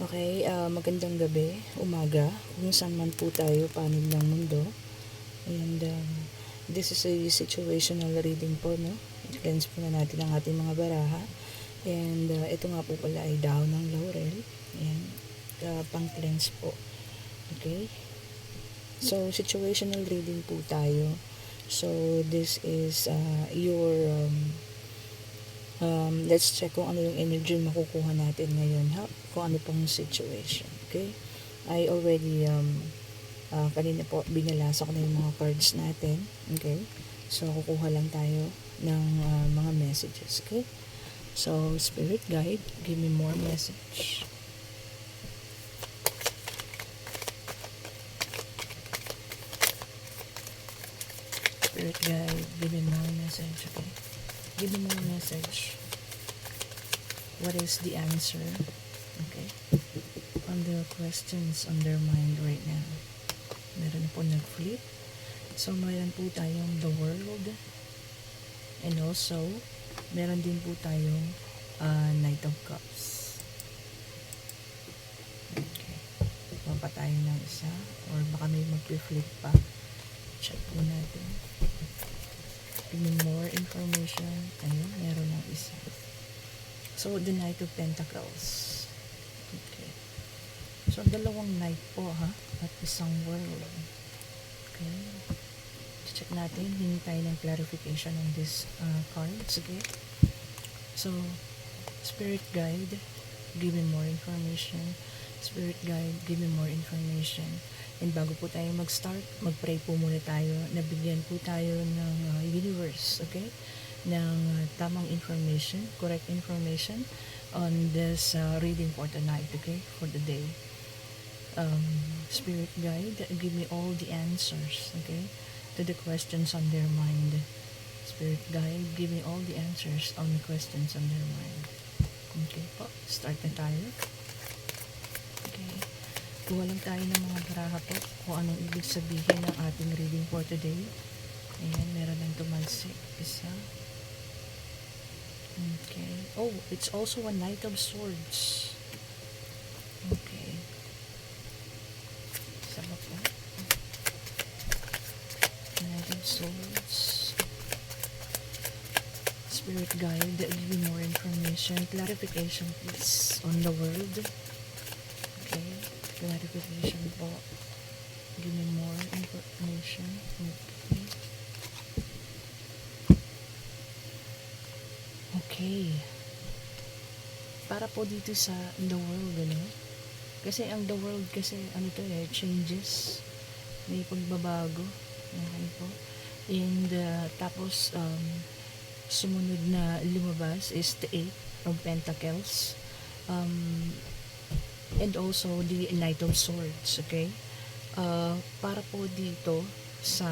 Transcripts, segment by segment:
Okay, magandang gabi, umaga, kung saan man po tayo, panig ng mundo. And this is a situational reading po, no? I-cleanse po na natin ang ating mga baraha. And ito nga po pala ay dahon ng laurel. Ayan, pang-cleanse po. Okay? So, situational reading po tayo. So, this is your let's check kung ano yung energy makukuha natin ngayon, ha? Kung ano pang situation, okay? I already kanina po binalasa ko na yung mga cards natin, okay? So kukuha lang tayo ng mga messages, okay? So spirit guide, give me more message. Spirit guide, give me more message, okay? Give me more message. What is the answer? Okay? On the questions on their mind right now. Meron po nag-flip. So, meron po tayong the world. And also, meron din po tayong Knight of Cups. Okay. Papa tayo ng isa. Or baka may mag-flip pa. Check po natin. Give me more information. Ayun, meron ng isa. So, the Knight of Pentacles. Okay. So, dalawang knight po, ha? At isang world. Okay. Check natin. Hingi tayo ng clarification on this cards. Okay. So, Spirit Guide, give me more information. Spirit Guide, give me more information. And bago po tayo mag-start, mag-pray po muna tayo. Nabigyan po tayo ng universe. Okay. Ng tamang information, correct information on this reading for tonight, okay, for the day. Spirit guide, give me all the answers, okay, to the questions on their mind. Spirit guide, give me all the answers on the questions on their mind. Okay po, start na tayo. Okay, kuha lang tayo ng mga baraha po kung anong ibig sabihin ng ating reading for today. Ayan, meron ng tumalsik, isa. Okay. Oh, it's also a Knight of Swords. Okay. Isa ba po? Knight of Swords. Spirit guide, give me more information. Clarification, please, on the world. Okay. Clarification po. Give me more information. Okay. Okay. Para po dito sa the world, ano? Kasi ang the world kasi, ano to changes. May pagbabago. Okay po. And tapos, sumunod na lumabas is the Eight of Pentacles. And also the Knight of Swords, okay? Para po dito sa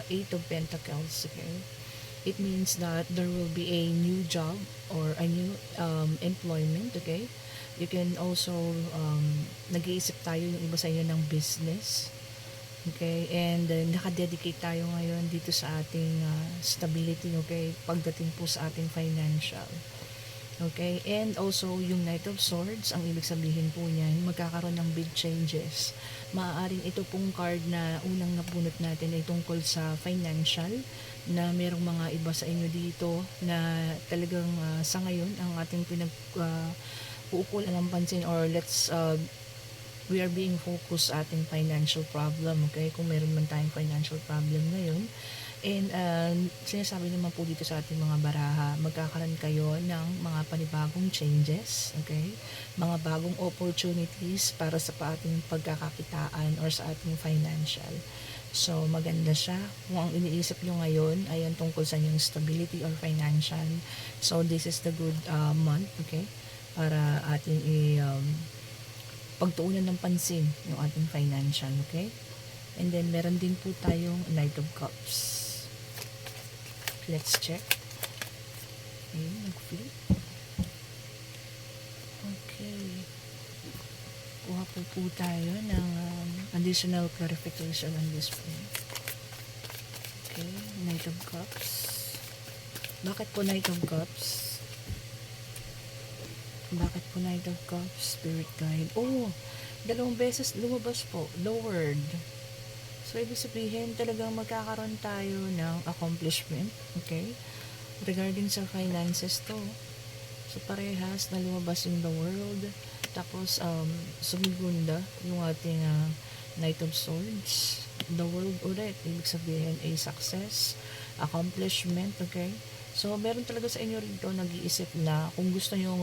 Eight of Pentacles, okay? It means that there will be a new job or a new employment, okay? You can also, nag-iisip tayo yung iba sa inyo ng business, okay? And nakadedicate tayo ngayon dito sa ating stability, okay? Pagdating po sa ating financial. Okay, and also yung Knight of Swords, ang ibig sabihin po niyan, magkakaroon ng big changes. Maaaring ito pong card na unang napunot natin ay tungkol sa financial, na merong mga iba sa inyo dito na talagang sa ngayon ang ating uukulan ng pansin, or we are being focused sa ating financial problem, okay? Kung meron man tayong financial problem ngayon. And sinasabi naman po dito sa ating mga baraha, magkakaroon kayo ng mga panibagong changes, okay? Mga bagong opportunities para sa ating pagkakakitaan or sa ating financial. So, maganda siya. Kung ang iniisip nyo ngayon ay ang tungkol sa inyong stability or financial. So, this is the good month, okay? Para ating pagtuunan ng pansin yung ating financial, okay? And then, meron din po tayong Knight of Cups. Let's check. Okay, nag-flip. Okay. Kuha po tayo ng additional clarification on this point. Okay, Knight of Cups. Bakit po Knight of Cups? Bakit po Knight of Cups, Spirit Guide? Oh, dalawang beses lumabas po, lowered. So, ibig sabihin, talagang magkakaroon tayo ng accomplishment, okay? Regarding sa finances to. So, parehas na lumabas yung the world. Tapos, sumigunda yung ating Knight of Swords. The world ulit, ibig sabihin, a success, accomplishment, okay? So, meron talaga sa inyo rito nag-iisip na kung gusto nyo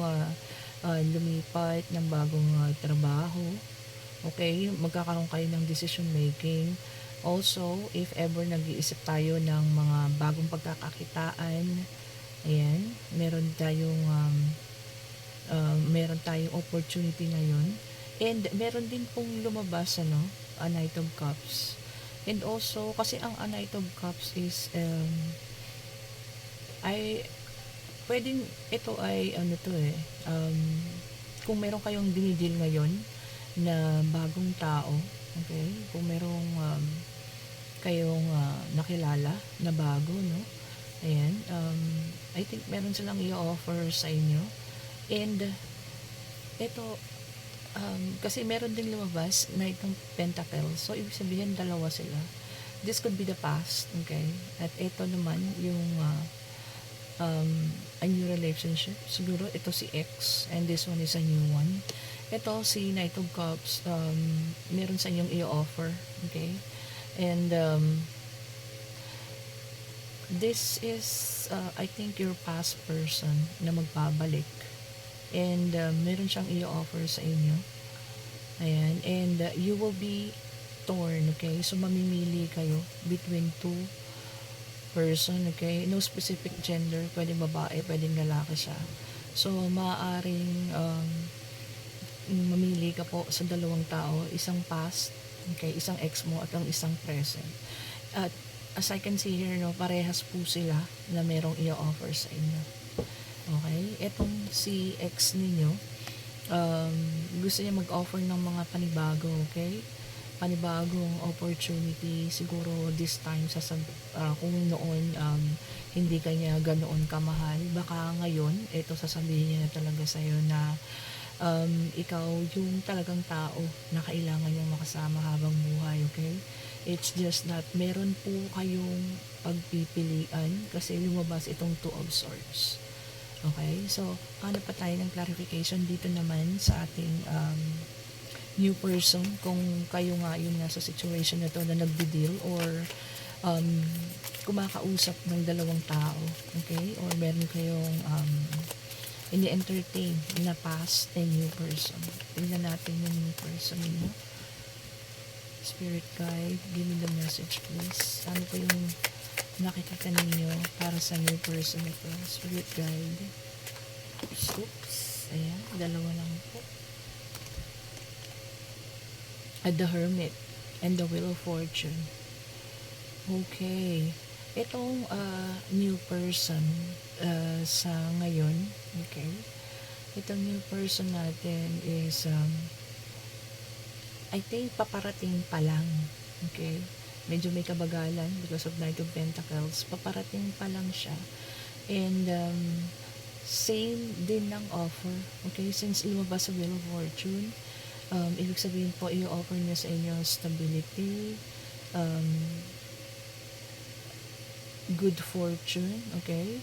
lumipat ng bagong trabaho, okay, magkakaroon kayo ng decision making. Also, if ever nag-iisip tayo ng mga bagong pagkakakitaan, ayan, meron tayong opportunity ngayon. And meron din pong lumabas, a Knight of Cups. And also, kasi ang a Knight of Cups is, ay, pwedeng, ito ay, kung meron kayong dinidil ngayon, na bagong tao, okay? Kung merong kayong nakilala na bago, no? Ayan, I think meron silang i-offer sa inyo. And ito, kasi meron din lumabas na itong Pentacles. So, ibig sabihin, dalawa sila. This could be the past, okay? At ito naman, yung a new relationship. Siguro, ito si X, and this one is a new one. Ito, si Knight of Cups, meron sa inyong i-offer, okay? And, this is, I think, your past person na magbabalik. And, meron siyang i-offer sa inyo. Ayan. And, you will be torn, okay? So, mamimili kayo between two person, okay? No specific gender. Pwedeng babae, pwedeng lalaki siya. So, maaaring, mamili ka po sa dalawang tao, isang past, okay, isang ex mo at ang isang present. At as I can see here, no, parehas po sila na merong i-offer sa inyo. Okay? Etong si ex ninyo, gusto niya mag-offer ng mga panibago, okay? Panibagong opportunity, siguro this time kung noon hindi kanya ganoon kamahal, baka ngayon ito sasabihin niya na talaga sa'yo na ikaw yung talagang tao na kailangan niyang makasama habang buhay, okay? It's just that meron po kayong pagpipilian kasi lumabas itong Two of Swords. Okay? So, hanap pa tayo ng clarification dito naman sa ating new person. Kung kayo nga yung nasa situation na to na nagdi-deal or kumakausap ng dalawang tao. Okay? Or meron kayong ini-entertain na past and new person. Tingnan natin yung new person niyo. Spirit guide, give me the message please. Ano po yung nakikita ninyo para sa new person ito? Spirit guide. Oops. Ayan, dalawa lang po. At the Hermit and the Wheel of Fortune. Okay. Itong new person sa ngayon, okay? Itong new person natin is I think paparating pa lang, okay? Medyo may kabagalan because of Knight of Pentacles. Paparating pa lang siya. And same din ng offer, okay? Since lumabas sa Wheel of Fortune, ibig sabihin po, i-offer niya sa inyo stability, good fortune, okay?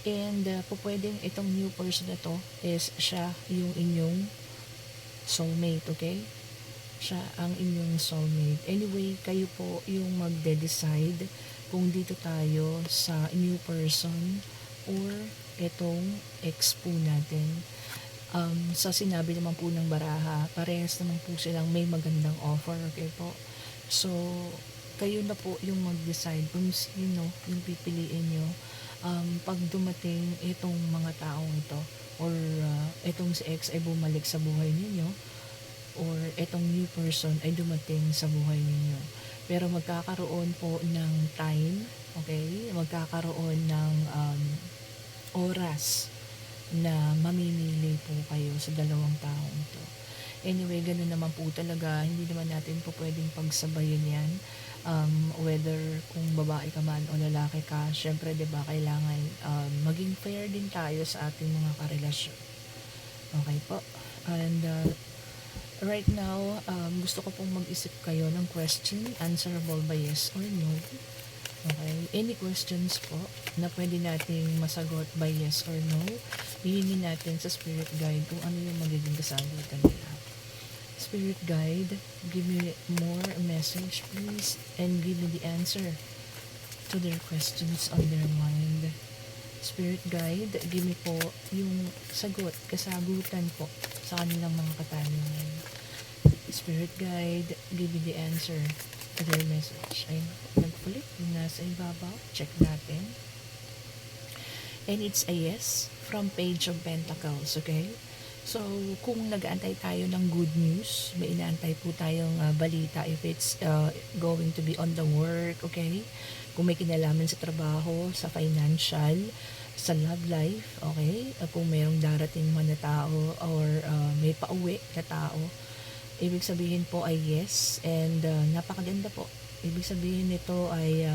And po pwedeng itong new person na to is siya yung inyong soulmate, okay? Siya ang inyong soulmate. Anyway, kayo po yung magde-decide kung dito tayo sa new person or itong ex po natin. Sa sinabi naman po ng baraha, parehas naman po silang may magandang offer, okay po? So, kayo na po yung mag-decide kung sino yung pipiliin nyo pag dumating itong mga taong ito or itong si ex ay bumalik sa buhay ninyo or itong new person ay dumating sa buhay ninyo. Pero magkakaroon po ng time, okay? Magkakaroon ng oras na mamimili po kayo sa dalawang taong ito. Anyway, ganun naman po talaga. Hindi naman natin po pwedeng pagsabayin yan. Whether kung babae ka man o lalaki ka, syempre 'di ba kailangan maging fair din tayo sa ating mga karelasyon. Okay po. And right now, gusto ko pong mag-isip kayo ng question answerable by yes or no. Okay? Any questions po na pwede nating masagot by yes or no, hihingin natin sa spirit guide kung ano yung magiging kasagutan nila. Spirit guide, give me more message please and give me the answer to their questions on their mind. Spirit guide, give me po yung sagot, kasagutan po sa kanilang mga katanungan. Spirit guide, give me the answer to their message. Ayun, nagpulit yung nasa ibabaw. Check natin. And it's a yes from Page of Pentacles, okay? So, kung nag-aantay tayo ng good news, may inaantay po tayong balita if it's going to be on the work, okay? Kung may kinalaman sa trabaho, sa financial, sa love life, okay? Kung mayroong darating man na tao or may pauwi na tao, ibig sabihin po ay yes. And napakaganda po. Ibig sabihin nito ay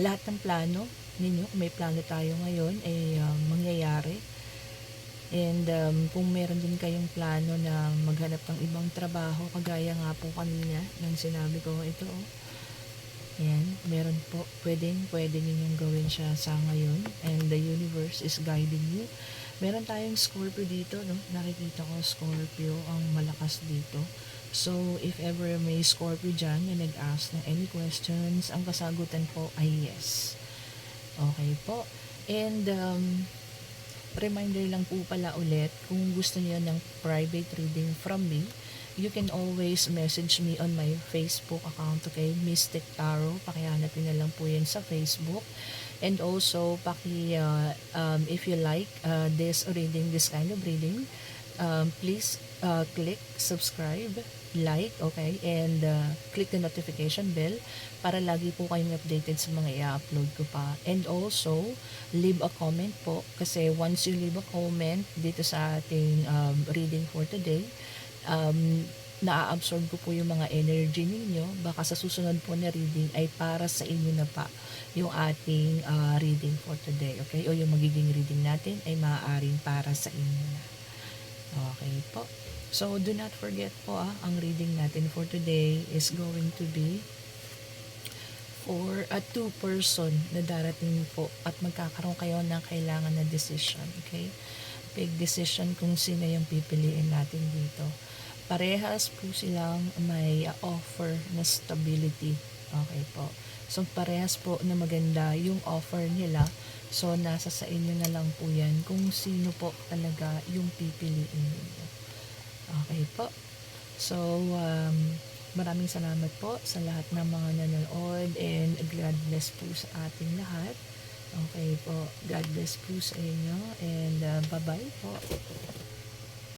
lahat ng plano ninyo, kung may plano tayo ngayon, ay mangyayari. And kung meron din kayong plano na maghanap ng ibang trabaho, kagaya nga po kanina nang sinabi ko, ito ayan, meron po, pwede ninyong gawin siya sa ngayon. And the universe is guiding you. Meron tayong Scorpio dito, no? Nakikita ko Scorpio ang malakas dito. So, if ever may Scorpio dyan na nag-ask ng any questions, ang kasagutan po ay yes. Okay po. And reminder lang po pala ulit, kung gusto niyo ng private reading from me, you can always message me on my Facebook account, okay? Mystic Tarot. Pakihanap nyo na lang po yan sa Facebook. And also, if you like this kind of reading, please click subscribe, like, okay? And click the notification bell para lagi po kayong updated sa mga i-upload ko pa. And also, leave a comment po kasi once you leave a comment dito sa ating reading for today, na-absorb ko po yung mga energy ninyo. Baka sa susunod po na reading ay para sa inyo na pa yung ating reading for today, okay? O yung magiging reading natin ay maaaring para sa inyo na. Okay po. So, do not forget po ang reading natin for today is going to be for a two-person na darating po at magkakaroon kayo ng kailangan na decision, okay? Big decision kung sino yung pipiliin natin dito. Parehas po silang may offer na stability, okay po? So, parehas po na maganda yung offer nila. So, nasa sa inyo na lang po yan kung sino po talaga yung pipiliin ninyo. Okay po. So, maraming salamat po sa lahat ng mga nanonood and God bless po sa ating lahat. Okay po. God bless po sa inyo and bye-bye po.